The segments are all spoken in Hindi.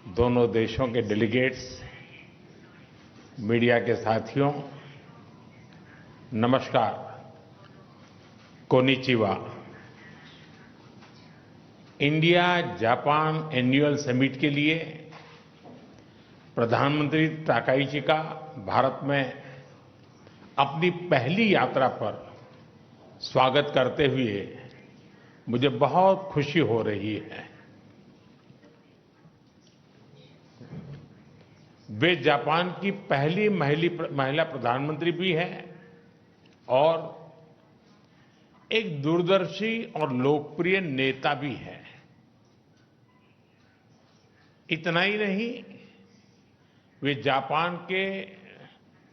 दोनों देशों के डेलीगेट्स, मीडिया के साथियों, नमस्कार, konnichiwa. India Japan annual summit के लिए प्रधानमंत्री ताकाइची का भारत में अपनी पहली यात्रा पर स्वागत करते हुए मुझे बहुत खुशी हो रही है। वे जापान की पहली महिला प्रधानमंत्री भी हैं और एक दूरदर्शी और लोकप्रिय नेता भी हैं। इतना ही नहीं, वे जापान के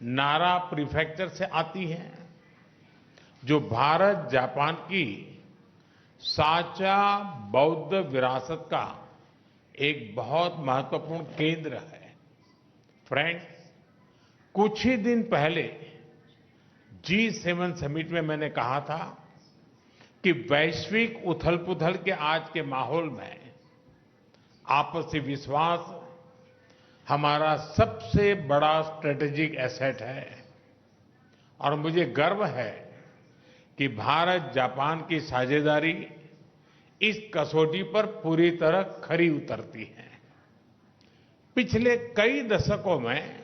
नारा प्रीफेक्चर से आती हैं, जो भारत जापान की साझा बौद्ध विरासत का एक बहुत महत्वपूर्ण केंद्र है। फ्रेंड्स, कुछ ही दिन पहले G7 समिट में मैंने कहा था कि वैश्विक उथल-पुथल के आज के माहौल में आपसी विश्वास हमारा सबसे बड़ा स्ट्रेटेजिक एसेट है और मुझे गर्व है कि भारत जापान की साझेदारी इस कसौटी पर पूरी तरह खरी उतरती है। पिछले कई दशकों में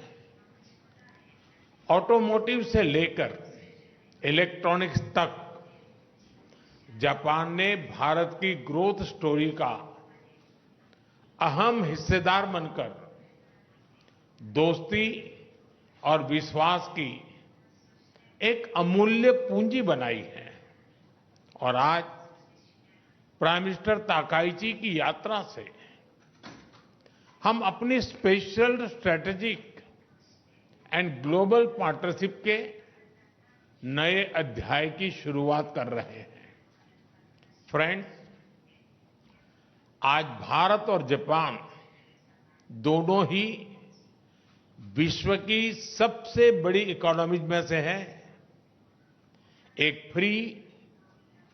ऑटोमोटिव से लेकर इलेक्ट्रॉनिक्स तक जापान ने भारत की ग्रोथ स्टोरी का अहम हिस्सेदार बनकर दोस्ती और विश्वास की एक अमूल्य पूंजी बनाई है। और आज प्राइम मिनिस्टर ताकाइची की यात्रा से हम अपनी special strategic and global partnership के नए अध्याय की शुरुआत कर रहे हैं। फ्रेंड्स, आज भारत और जापान दोनों ही विश्व की सबसे बड़ी इकोनॉमीज में से हैं। एक फ्री,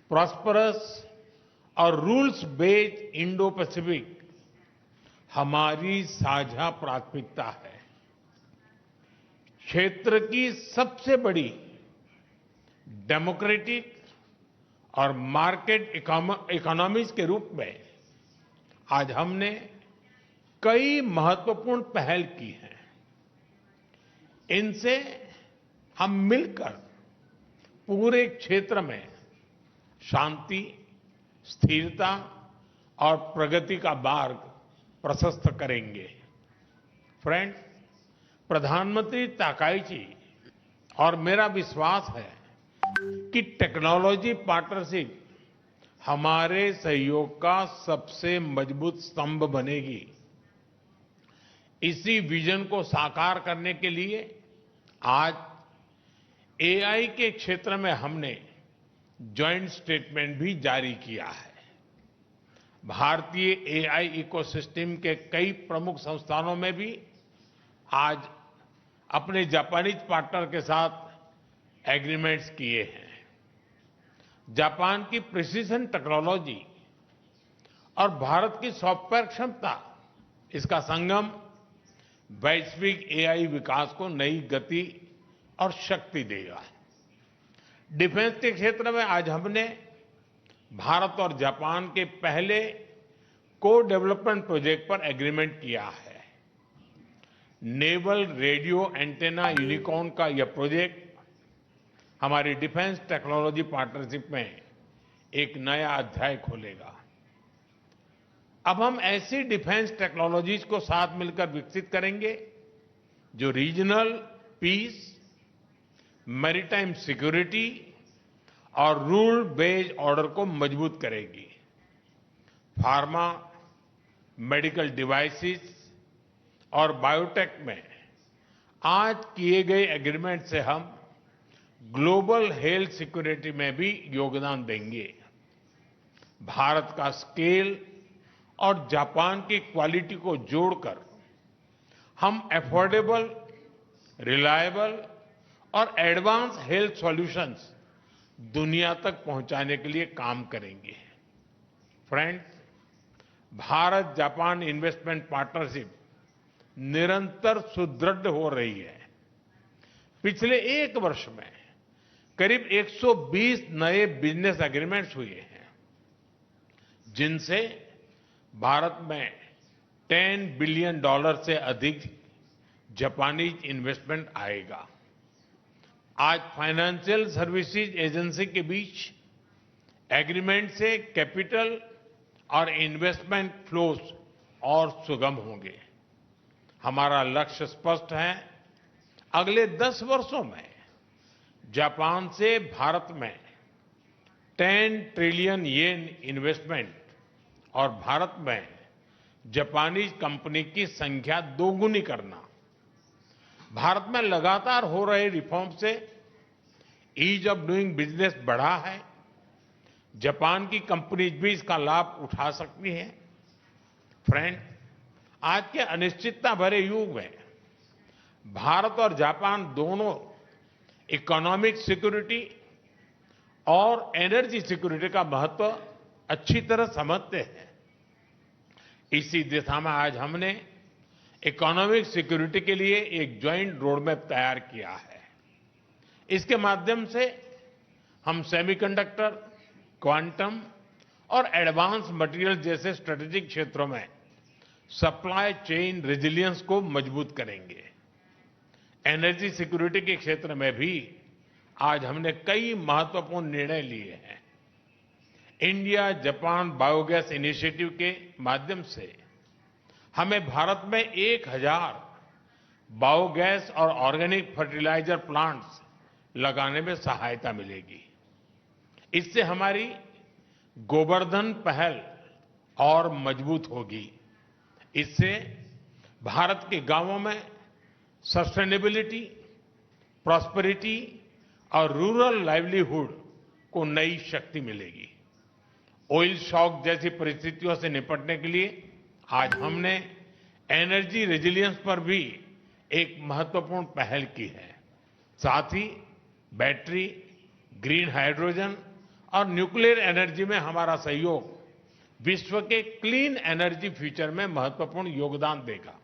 प्रॉस्परस और रूल्स बेस्ड इंडो पैसिफिक हमारी साझा प्राथमिकता है। क्षेत्र की सबसे बड़ी डेमोक्रेटिक और मार्केट इकोनॉमीज के रूप में आज हमने कई महत्वपूर्ण पहल की हैं। इनसे हम मिलकर पूरे क्षेत्र में शांति, स्थिरता और प्रगति का मार्ग प्रशस्त करेंगे। फ्रेंड्स, प्रधानमंत्री ताकाइची और मेरा विश्वास है कि टेक्नोलॉजी पार्टनरशिप हमारे सहयोग का सबसे मजबूत स्तंभ बनेगी। इसी विजन को साकार करने के लिए आज एआई के क्षेत्र में हमने जॉइंट स्टेटमेंट भी जारी किया है। भारतीय एआई इकोसिस्टम के कई प्रमुख संस्थानों में भी आज अपने जापानीज पार्टनर के साथ एग्रीमेंट्स किए हैं। जापान की प्रिसिजन टेक्नोलॉजी और भारत की सॉफ्टवेयर क्षमता, इसका संगम वैश्विक एआई विकास को नई गति और शक्ति देगा। डिफेंस के क्षेत्र में आज हमने भारत और जापान के पहले को डेवलपमेंट प्रोजेक्ट पर एग्रीमेंट किया है। नेवल रेडियो एंटेना यूनिकॉर्न का यह प्रोजेक्ट हमारी डिफेंस टेक्नोलॉजी पार्टनरशिप में एक नया अध्याय खोलेगा। अब हम ऐसी डिफेंस टेक्नोलॉजीज को साथ मिलकर विकसित करेंगे जो रीजनल पीस, मैरीटाइम सिक्योरिटी और रूल बेस्ड ऑर्डर को मजबूत करेगी। फार्मा, मेडिकल डिवाइसेस और बायोटेक में आज किए गए एग्रीमेंट से हम ग्लोबल हेल्थ सिक्योरिटी में भी योगदान देंगे। भारत का स्केल और जापान की क्वालिटी को जोड़कर हम अफोर्डेबल, रिलायबल और एडवांस हेल्थ सॉल्यूशंस दुनिया तक पहुंचाने के लिए काम करेंगे। Friends, Bharat Japan investment partnership निरंतर सुदृढ़ हो रही है। पिछले एक वर्ष में करीब 120 नए बिजनेस एग्रीमेंट्स हुए हैं, जिनसे भारत में $10 बिलियन से अधिक जापानीज इन्वेस्टमेंट आएगा। आज फाइनेंशियल सर्विसेज एजेंसी के बीच एग्रीमेंट से कैपिटल और इन्वेस्टमेंट फ्लोज और सुगम होंगे। हमारा लक्ष्य स्पष्ट है, अगले 10 वर्षों में जापान से भारत में 10 ट्रिलियन येन इन्वेस्टमेंट और भारत में जापानीज कंपनी की संख्या दोगुनी करना। भारत में लगातार हो रहे रिफॉर्म से ईज ऑफ डूइंग बिजनेस बढ़ा है। जापान की कंपनीज भी इसका लाभ उठा सकती हैं। फ्रेंड, आज के अनिश्चितता भरे युग में भारत और जापान दोनों इकोनॉमिक सिक्योरिटी और एनर्जी सिक्योरिटी का महत्व अच्छी तरह समझते हैं। इसी दिशा में आज हमने इकोनॉमिक सिक्योरिटी के लिए एक ज्वाइंट रोडमैप तैयार किया है। इसके माध्यम से हम सेमीकंडक्टर, क्वांटम और एडवांस मटेरियल जैसे स्ट्रेटेजिक क्षेत्रों में सप्लाई चेन रेजिलियंस को मजबूत करेंगे। एनर्जी सिक्योरिटी के क्षेत्र में भी आज हमने कई महत्वपूर्ण निर्णय लिए हैं। इंडिया जापान बायोगैस इनिशिएटिव के माध्यम से हमें भारत में 1000 बायोगैस और ऑर्गेनिक फर्टिलाइजर प्लांट्स लगाने में सहायता मिलेगी। इससे हमारी गोवर्धन पहल और मजबूत होगी। इससे भारत के गांवों में सस्टेनेबिलिटी, प्रॉस्पेरिटी और रूरल लाइवलीहुड को नई शक्ति मिलेगी। ऑयल शॉक जैसी परिस्थितियों से निपटने के लिए आज हमने एनर्जी रेजिलियंस पर भी एक महत्वपूर्ण पहल की है। साथ ही बैटरी, ग्रीन हाइड्रोजन और न्यूक्लियर एनर्जी में हमारा सहयोग विश्व के क्लीन एनर्जी फ्यूचर में महत्वपूर्ण योगदान देगा।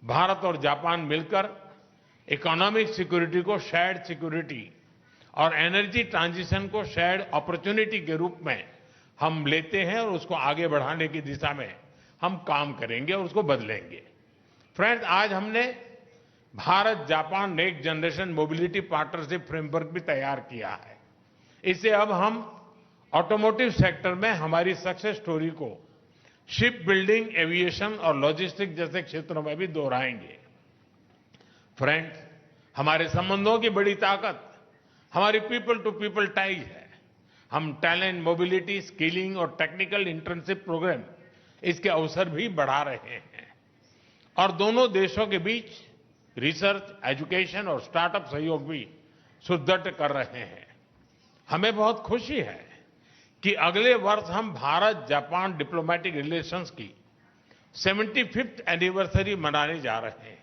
भारत और जापान मिलकर इकोनॉमिक सिक्योरिटी को शेयर्ड सिक्योरिटी और एनर्जी ट्रांजिशन को शेयर्ड अपॉर्चुनिटी के रूप में हम लेते हैं और उसको आगे बढ़ाने की दिशा में हम काम करेंगे और उसको बदलेंगे। फ्रेंड्स, आज हमने Bharat Japan next generation mobility partnership framework भी तैयार किया है। इससे अब हम ऑटोमोटिव सेक्टर में हमारी सक्सेस स्टोरी को शिप बिल्डिंग, एविएशन और लॉजिस्टिक्स जैसे क्षेत्रों में भी दोहराएंगे। फ्रेंड्स, हमारे संबंधों की बड़ी ताकत हमारी पीपल टू पीपल टाइज है। हम टैलेंट मोबिलिटी, स्किलिंग और टेक्निकल इंटर्नशिप प्रोग्राम इसके अवसर भी बढ़ा रहे हैं और दोनों देशों के बीच रिसर्च, एजुकेशन और स्टार्टअप सहयोग भी सुदृढ़ कर रहे हैं। हमें बहुत खुशी है कि अगले वर्ष हम भारत जापान डिप्लोमेटिक रिलेशंस की 75th एनिवर्सरी मनाने जा रहे हैं।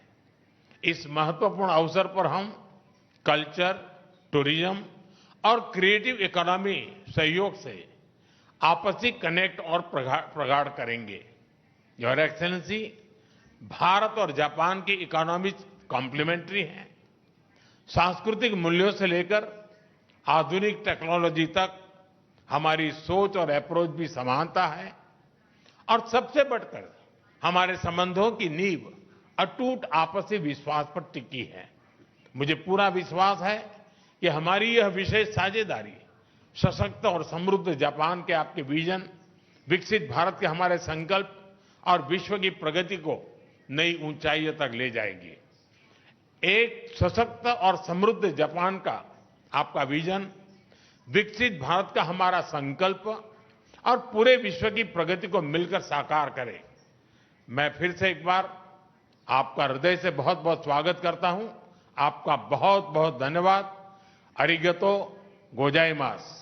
इस महत्वपूर्ण अवसर पर हम कल्चर, टूरिज्म और क्रिएटिव इकोनॉमी सहयोग से आपसी कनेक्ट और प्रगाढ़ करेंगे। योर एक्सेलेंसी, भारत और जापान की इकोनॉमी कॉम्प्लीमेंट्री है। सांस्कृतिक मूल्यों से लेकर आधुनिक टेक्नोलॉजी तक हमारी सोच और अप्रोच भी समानता है और सबसे बढ़कर हमारे संबंधों की नींव अटूट आपसी विश्वास पर टिकी है। मुझे पूरा विश्वास है कि हमारी यह विशेष साझेदारी सशक्त और समृद्ध जापान के आपके विजन, विकसित भारत के हमारे संकल्प और विश्व की प्रगति को नई ऊंचाइयों तक ले जाएगी। एक सशक्त और समृद्ध जापान का आपका विजन, विकसित भारत का हमारा संकल्प और पूरे विश्व की प्रगति को मिलकर साकार करे। मैं फिर से एक बार आपका हृदय से बहुत बहुत स्वागत करता हूं। आपका बहुत बहुत धन्यवाद। अरिगतो गोजाइमास।